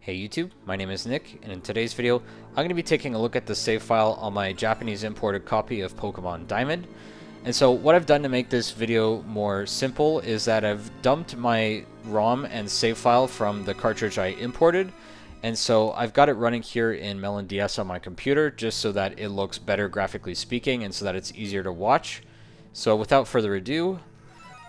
Hey YouTube, my name is Nick, and in today's video, I'm going to be taking a look at the save file on my Japanese imported copy of Pokemon Diamond. And so what I've done to make this video more simple is that I've dumped my ROM and save file from the cartridge I imported, and so I've got it running here in Melon DS on my computer just so that it looks better graphically speaking and so that it's easier to watch. So without further ado,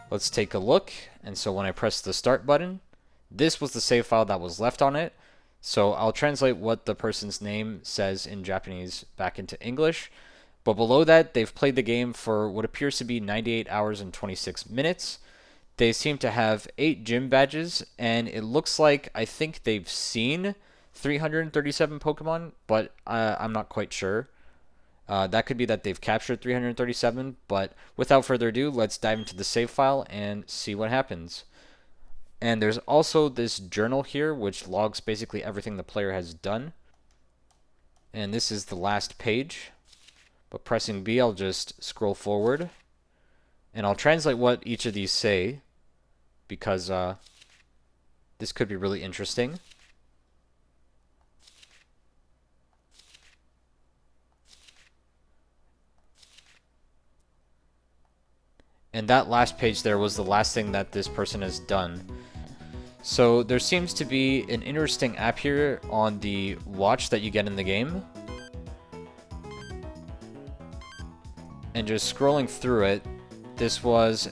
let's take a look. And so when I press the start button, this was the save file that was left on it. So I'll translate what the person's name says in Japanese back into English. But below that, they've played the game for what appears to be 98 hours and 26 minutes. They seem to have 8 gym badges, and it looks like I think they've seen 337 Pokemon, but I'm not quite sure. That could be that they've captured 337, but without further ado, let's dive into the save file and see what happens. And there's also this journal here, which logs basically everything the player has done. And this is the last page. But pressing B, I'll just scroll forward. And I'll translate what each of these say, because this could be really interesting. And that last page there was the last thing that this person has done. So there seems to be an interesting app here on the watch that you get in the game. And just scrolling through it, this was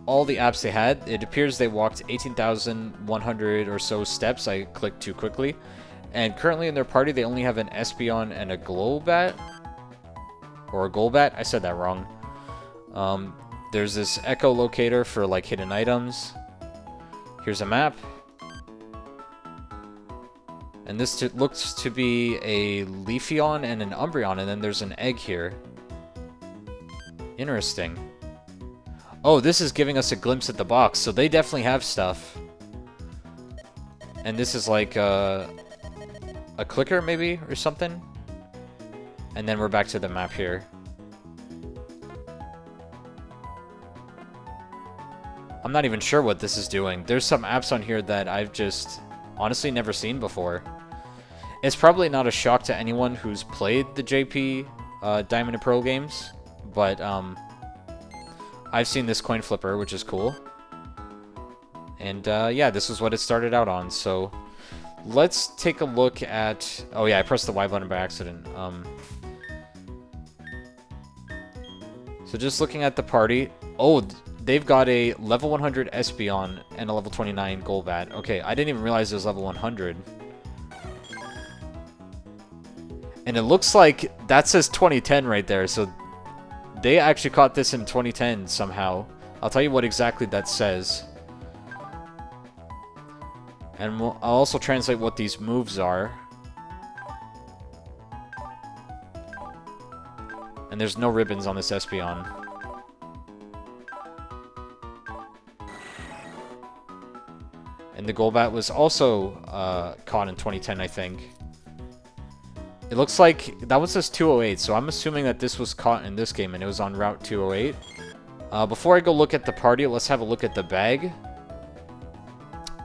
all the apps they had. It appears they walked 18,100 or so steps. I clicked too quickly. And currently in their party, they only have an Espeon and a Golbat. Or a Golbat. I said that wrong. There's this echolocator for like hidden items. Here's a map. And this looks to be a Leafeon and an Umbreon, and then there's an egg here. Interesting. Oh, this is giving us a glimpse at the box, so they definitely have stuff. And this is like a clicker maybe, or something. And then we're back to the map here. I'm not even sure what this is doing. There's some apps on here that I've just honestly never seen before. It's probably not a shock to anyone who's played the JP Diamond and Pearl games, but I've seen this coin flipper, which is cool. And yeah, this is what it started out on. So let's take a look at... Oh yeah, I pressed the Y button by accident. So just looking at the party... Oh, they've got a level 100 Espeon and a level 29 Golbat. Okay, I didn't even realize it was level 100. And it looks like that says 2010 right there, so they actually caught this in 2010 somehow. I'll tell you what exactly that says. And I'll also translate what these moves are. And there's no ribbons on this Espeon. And the Golbat was also caught in 2010, I think. It looks like that one says 208, so I'm assuming that this was caught in this game and it was on Route 208. Before I go look at the party, let's have a look at the bag.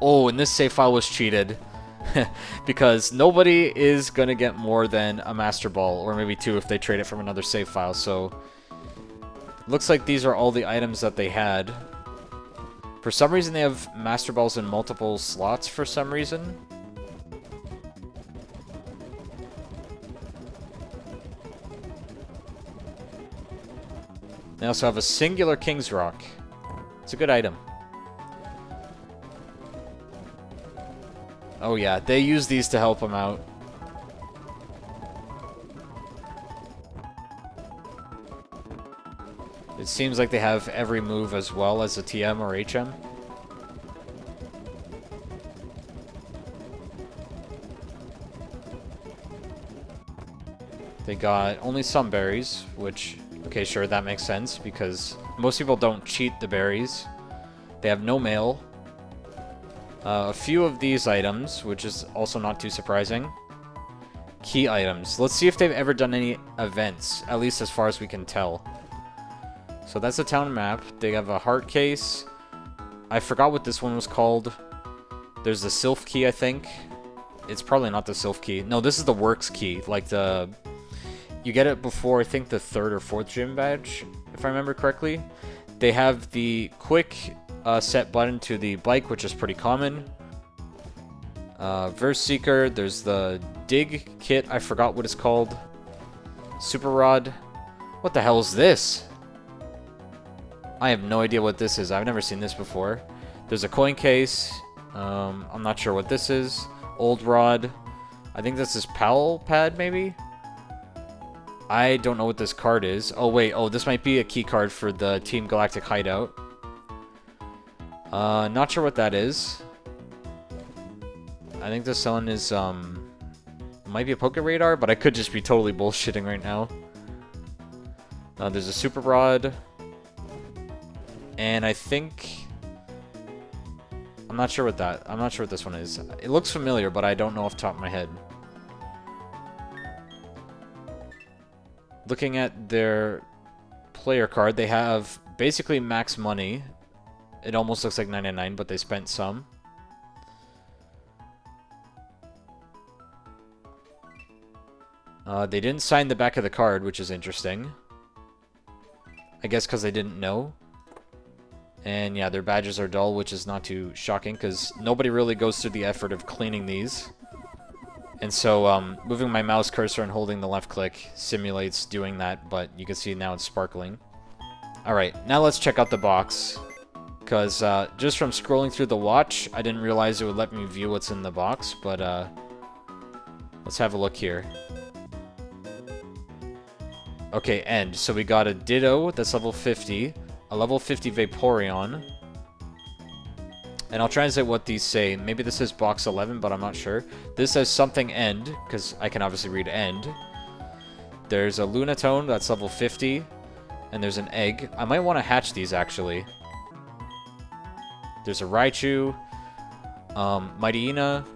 Oh, and this save file was cheated. Because nobody is going to get more than a Master Ball, or maybe 2 if they trade it from another save file. So, looks like these are all the items that they had. For some reason, they have Master Balls in multiple slots for some reason. They also have a singular King's Rock. It's a good item. Oh yeah, they use these to help them out. It seems like they have every move as well as a TM or HM. They got only some berries, which... Okay, sure, that makes sense, because most people don't cheat the berries. They have no mail. A few of these items, which is also not too surprising. Key items. Let's see if they've ever done any events, at least as far as we can tell. So that's a town map. They have a heart case. I forgot what this one was called. There's the Sylph key, I think. It's probably not the Sylph key. No, this is the Works key. Like the... You get it before, I think, the 3rd or 4th gym badge, if I remember correctly. They have the quick set button to the bike, which is pretty common. Verse Seeker, there's the Dig kit, I forgot what it's called. Super Rod. What the hell is this? I have no idea what this is. I've never seen this before. There's a coin case. I'm not sure what this is. Old Rod. I think this is Pal Pad, maybe? I don't know what this card is. Oh, wait. Oh, this might be a key card for the Team Galactic hideout. Not sure what that is. I think this one is, might be a Poke Radar, but I could just be totally bullshitting right now. There's a Super Rod. And I think... I'm not sure what this one is. It looks familiar, but I don't know off the top of my head. Looking at their player card, they have basically max money. It almost looks like 99, but they spent some. They didn't sign the back of the card, which is interesting. I guess because they didn't know. And yeah, their badges are dull, which is not too shocking, because nobody really goes through the effort of cleaning these. And so, moving my mouse cursor and holding the left click simulates doing that, but you can see now it's sparkling. Alright, now let's check out the box. Because, just from scrolling through the watch, I didn't realize it would let me view what's in the box, but, let's have a look here. Okay, end. So we got a Ditto that's level 50, a level 50 Vaporeon, and I'll translate what these say. Maybe this is box 11, but I'm not sure. This says something end, because I can obviously read end. There's a Lunatone that's level 50, and there's an egg. I might want to hatch these, actually. There's a Raichu, Mightyena,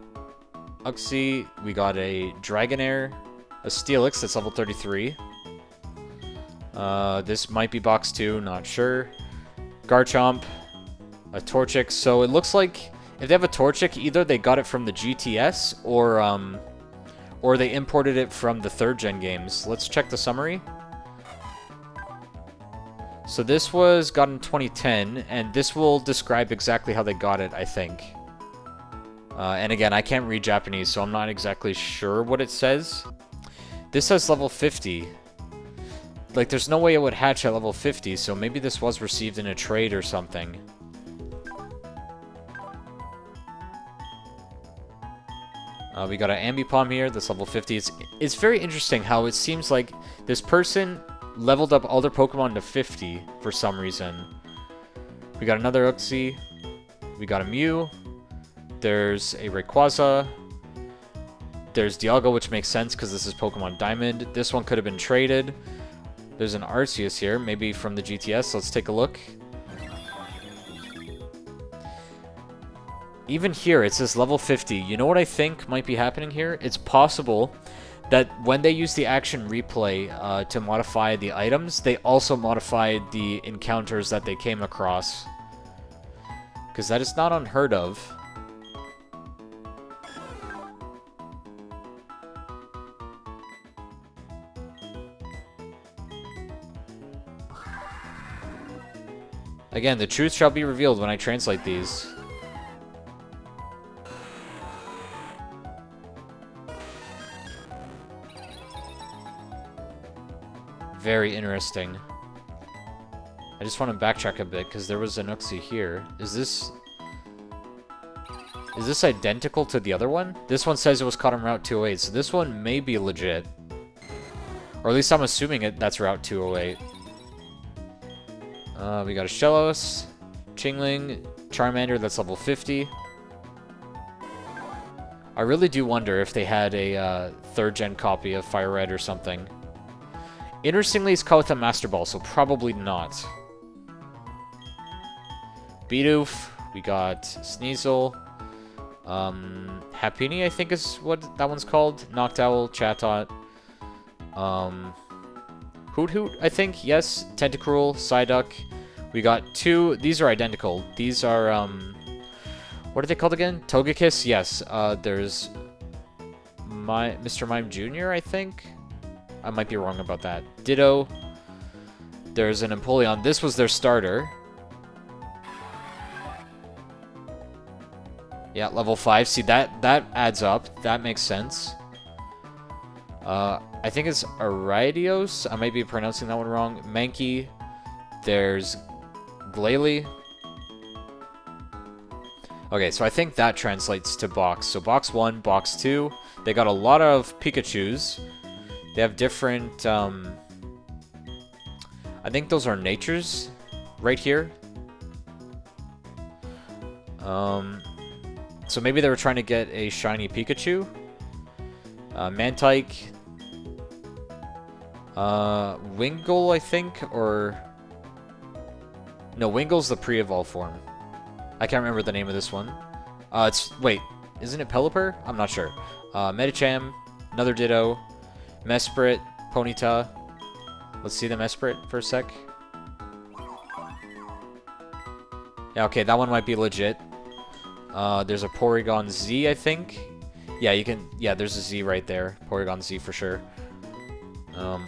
Uxie, we got a Dragonair, a Steelix that's level 33. This might be box 2, not sure. Garchomp, a Torchic. So it looks like if they have a Torchic, either they got it from the GTS or they imported it from the 3rd gen games. Let's check the summary. So this was got in 2010, and this will describe exactly how they got it, I think. And again, I can't read Japanese, so I'm not exactly sure what it says. This says level 50. Like, there's no way it would hatch at level 50, so maybe this was received in a trade or something. We got an Ambipom here that's level 50. It's very interesting how it seems like this person leveled up all their Pokemon to 50 for some reason. We got another Uxie. We got a Mew. There's a Rayquaza. There's Dialga, which makes sense because this is Pokemon Diamond. This one could have been traded. There's an Arceus here, maybe from the GTS. Let's take a look. Even here, it says level 50. You know what I think might be happening here? It's possible that when they use the action replay to modify the items, they also modified the encounters that they came across. Because that is not unheard of. Again, the truth shall be revealed when I translate these. Very interesting. I just want to backtrack a bit because there was an Uxie here. Is this identical to the other one? This one says it was caught on Route 208, so this one may be legit. Or at least I'm assuming that's Route 208. We got a Shellos, Chingling, Charmander that's level 50. I really do wonder if they had a 3rd gen copy of Fire Red or something. Interestingly, it's caught with a Master Ball, so probably not. Bidoof, we got Sneasel, Happiny, I think is what that one's called. Noctowl, Chatot, Hoot Hoot, I think, yes. Tentacruel, Psyduck. We got 2, these are identical. These are, what are they called again? Togekiss, yes. There's Mr. Mime Jr., I think? I might be wrong about that. Ditto. There's an Empoleon. This was their starter. Yeah, level 5. See, that adds up. That makes sense. I think it's Aridios. I might be pronouncing that one wrong. Mankey. There's Glalie. Okay, so I think that translates to box. So box 1, box 2. They got a lot of Pikachus. They have different, I think those are natures right here. So maybe they were trying to get a shiny Pikachu. Mantike. Wingull, I think, or... No, Wingle's the pre-evolve form. I can't remember the name of this one. Wait, isn't it Pelipper? I'm not sure. Medicham, another Ditto, Mesprit, Ponyta. Let's see the Mesprit for a sec. Yeah, okay, that one might be legit. There's a Porygon Z, I think. Yeah, you can... Yeah, there's a Z right there. Porygon Z for sure.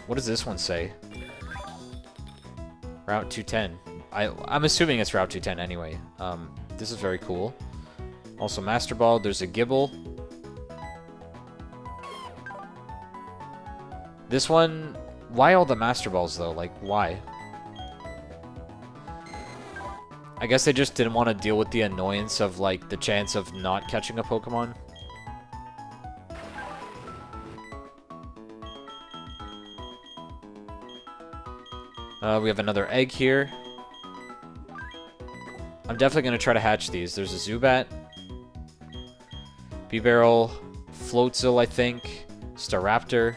What does this one say? Route 210. I'm assuming it's Route 210 anyway. This is very cool. Also, Master Ball. There's a Gibble. This one... Why all the Master Balls, though? Like, why? I guess they just didn't want to deal with the annoyance of, like, the chance of not catching a Pokemon. We have another egg here. I'm definitely going to try to hatch these. There's a Zubat. Bibarel. Floatzel, I think. Staraptor.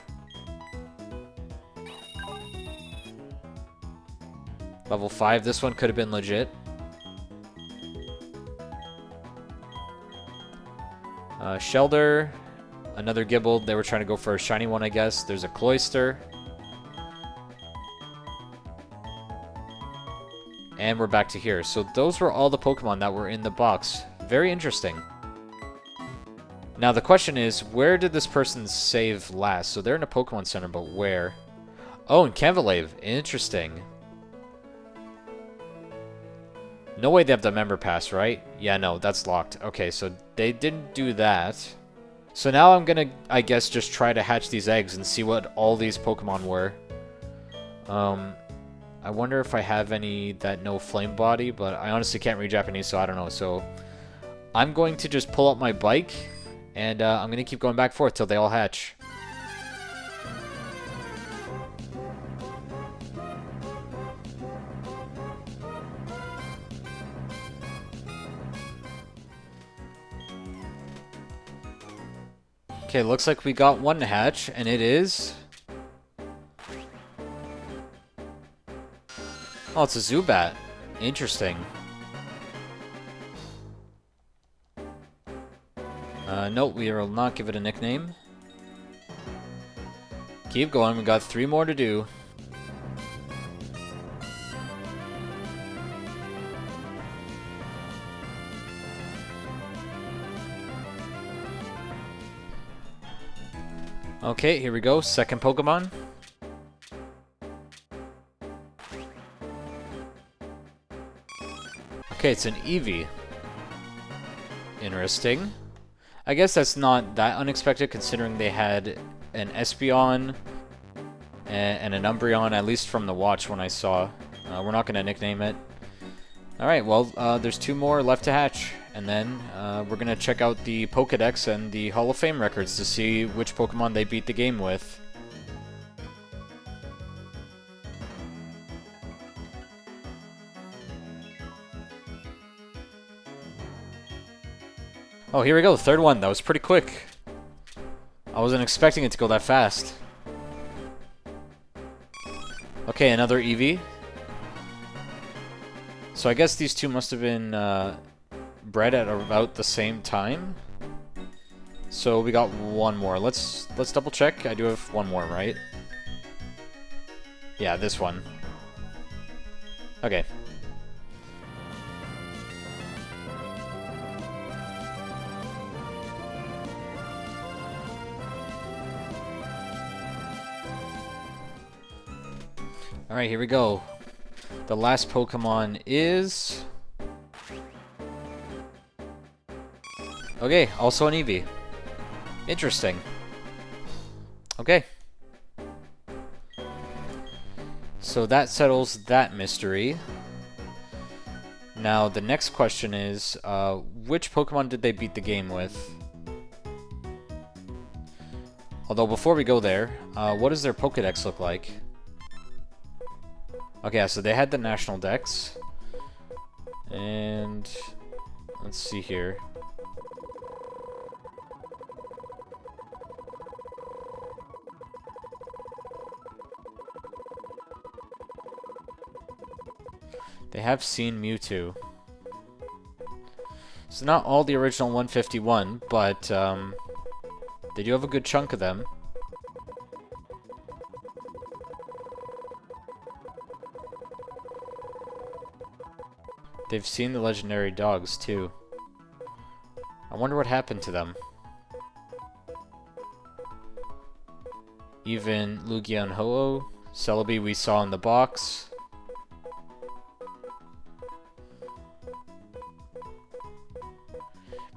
Level 5. This one could have been legit. Shelder. Another Gibble. They were trying to go for a shiny one, I guess. There's a Cloyster. And we're back to here. So those were all the Pokemon that were in the box. Very interesting. Now the question is, where did this person save last? So they're in a Pokemon Center, but where? Oh, in Canvalave. Interesting. No way they have the member pass, right? Yeah, no, that's locked. Okay, so they didn't do that. So now I'm gonna, I guess, just try to hatch these eggs and see what all these Pokemon were. I wonder if I have any that know Flame Body, but I honestly can't read Japanese, so I don't know. So I'm going to just pull up my bike, and I'm going to keep going back and forth till they all hatch. Okay, looks like we got one to hatch, and it is... Oh, it's a Zubat. Interesting. Nope, we will not give it a nickname. Keep going, we got 3 more to do. Okay, here we go. Second Pokemon. Okay, it's an Eevee. Interesting. I guess that's not that unexpected considering they had an Espeon and an Umbreon, at least from the watch when I saw. We're not going to nickname it. Alright, well, there's 2 more left to hatch. And then we're going to check out the Pokedex and the Hall of Fame records to see which Pokemon they beat the game with. Oh, here we go, third one. That was pretty quick. I wasn't expecting it to go that fast. Okay, another Eevee. So I guess these two must have been bred at about the same time. So we got one more. Let's double check. I do have one more, right? Yeah, this one. Okay. Alright, here we go. The last Pokemon is... okay, also an Eevee. Interesting. Okay. So that settles that mystery. Now, the next question is, which Pokemon did they beat the game with? Although, before we go there, what does their Pokedex look like? Okay, so they had the National Dex. And... let's see here. They have seen Mewtwo. So not all the original 151, but they do have a good chunk of them. They've seen the legendary dogs too. I wonder what happened to them. Even Lugia and Ho-Oh. Celebi we saw in the box.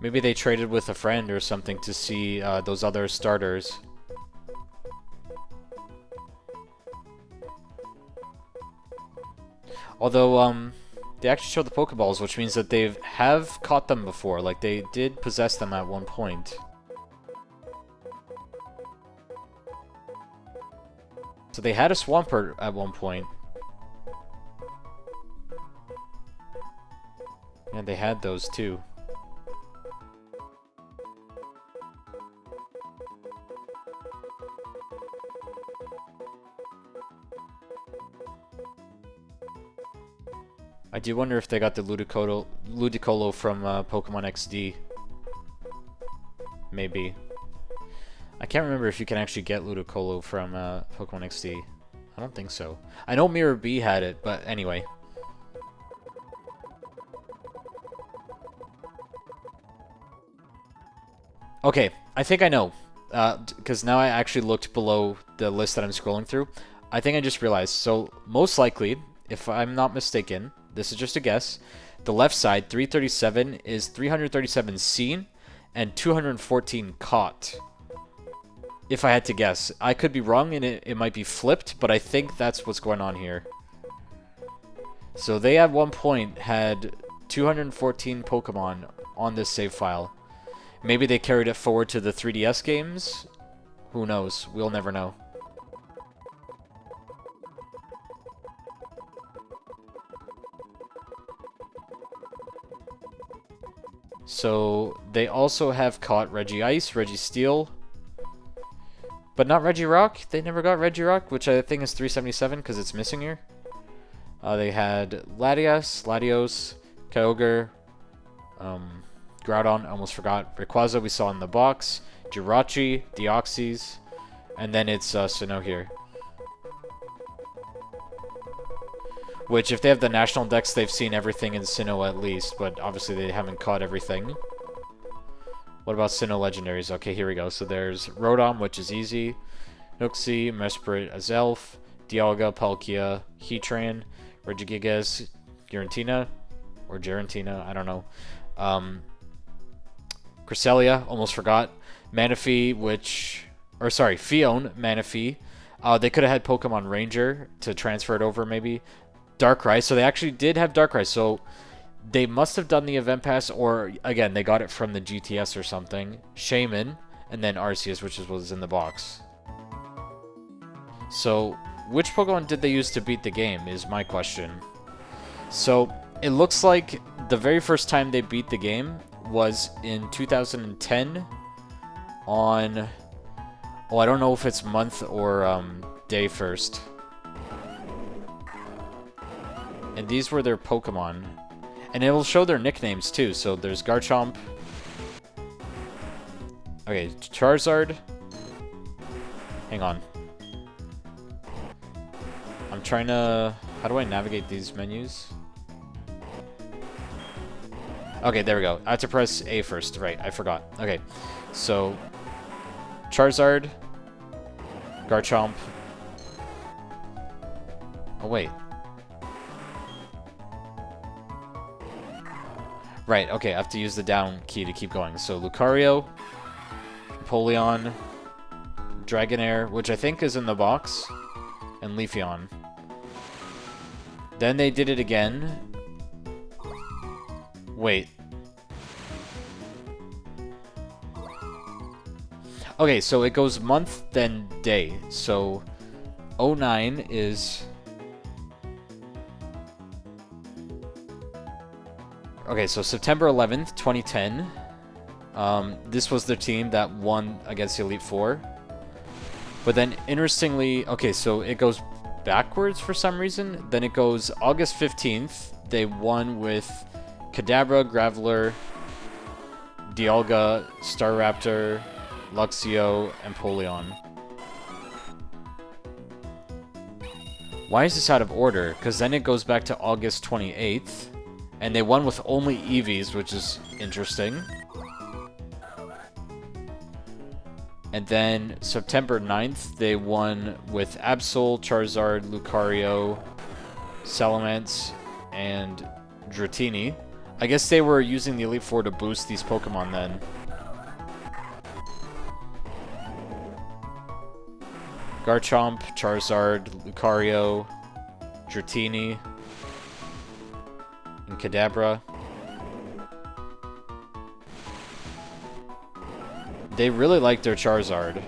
Maybe they traded with a friend or something to see those other starters. Although, they actually showed the Pokeballs, which means that they have caught them before. Like, they did possess them at one point. So they had a Swampert at one point. And they had those too. I do wonder if they got the Ludicolo from Pokemon XD. Maybe. I can't remember if you can actually get Ludicolo from Pokemon XD. I don't think so. I know Mirror B had it, but anyway. Okay, I think I know. Because now I actually looked below the list that I'm scrolling through. I think I just realized. So, most likely, if I'm not mistaken, this is just a guess, the left side, 337, is 337 seen and 214 caught. If I had to guess. I could be wrong and it might be flipped, but I think that's what's going on here. So they at one point had 214 Pokemon on this save file. Maybe they carried it forward to the 3DS games? Who knows? We'll never know. So they also have caught Regice, Registeel, but not Regirock. They never got Regirock, which I think is 377 because it's missing here. They had Latios, Kyogre, Groudon, almost forgot. Rayquaza we saw in the box, Jirachi, Deoxys, and then it's Sinnoh here. Which, if they have the National Dex, they've seen everything in Sinnoh at least, but obviously they haven't caught everything. What about Sinnoh Legendaries? Okay, here we go. So there's Rotom, which is easy. Noxie, Mesprit, Azelf, Dialga, Palkia, Heatran, Regigigas, Giratina, or Giratina, I don't know. Cresselia, almost forgot. Manaphy, Phione, Manaphy. They could have had Pokemon Ranger to transfer it over, maybe. Darkrai, so they actually did have Darkrai, so they must have done the event pass, or again, they got it from the GTS or something. Shaman, and then Arceus, which was in the box. So, which Pokemon did they use to beat the game, is my question. So, it looks like the very first time they beat the game was in 2010 on... oh, I don't know if it's month or day first. And these were their Pokemon. And it will show their nicknames too. So there's Garchomp. Okay, Charizard. Hang on. I'm trying to... how do I navigate these menus? Okay, there we go. I have to press A first. Right, I forgot. Okay, so... Charizard. Garchomp. Oh, wait. Right, okay, I have to use the down key to keep going. So, Lucario, Empoleon, Dragonair, which I think is in the box, and Leafeon. Then they did it again. Wait. Okay, so it goes month, then day. So, 09 is... Okay, so September 11th, 2010. This was the team that won against the Elite Four. But then, interestingly, okay, so it goes backwards for some reason. Then it goes August 15th. They won with Kadabra, Graveler, Dialga, Staraptor, Luxio, and Empoleon. Why is this out of order? Because then it goes back to August 28th. And they won with only Eevees, which is interesting. And then September 9th, they won with Absol, Charizard, Lucario, Salamence, and Dratini. I guess they were using the Elite Four to boost these Pokemon then. Garchomp, Charizard, Lucario, Dratini, and Kadabra. They really like their Charizard.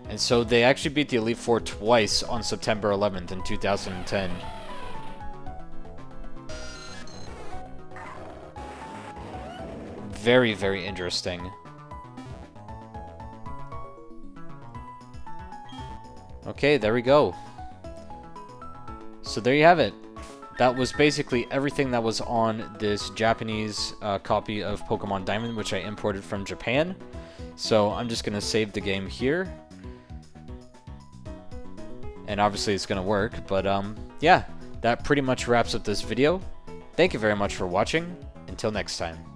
And so they actually beat the Elite Four twice on September 11th in 2010. Very, very interesting. Okay, there we go. So there you have it. That was basically everything that was on this Japanese copy of Pokemon Diamond, which I imported from Japan. So I'm just going to save the game here. And obviously it's going to work, but yeah, that pretty much wraps up this video. Thank you very much for watching. Until next time.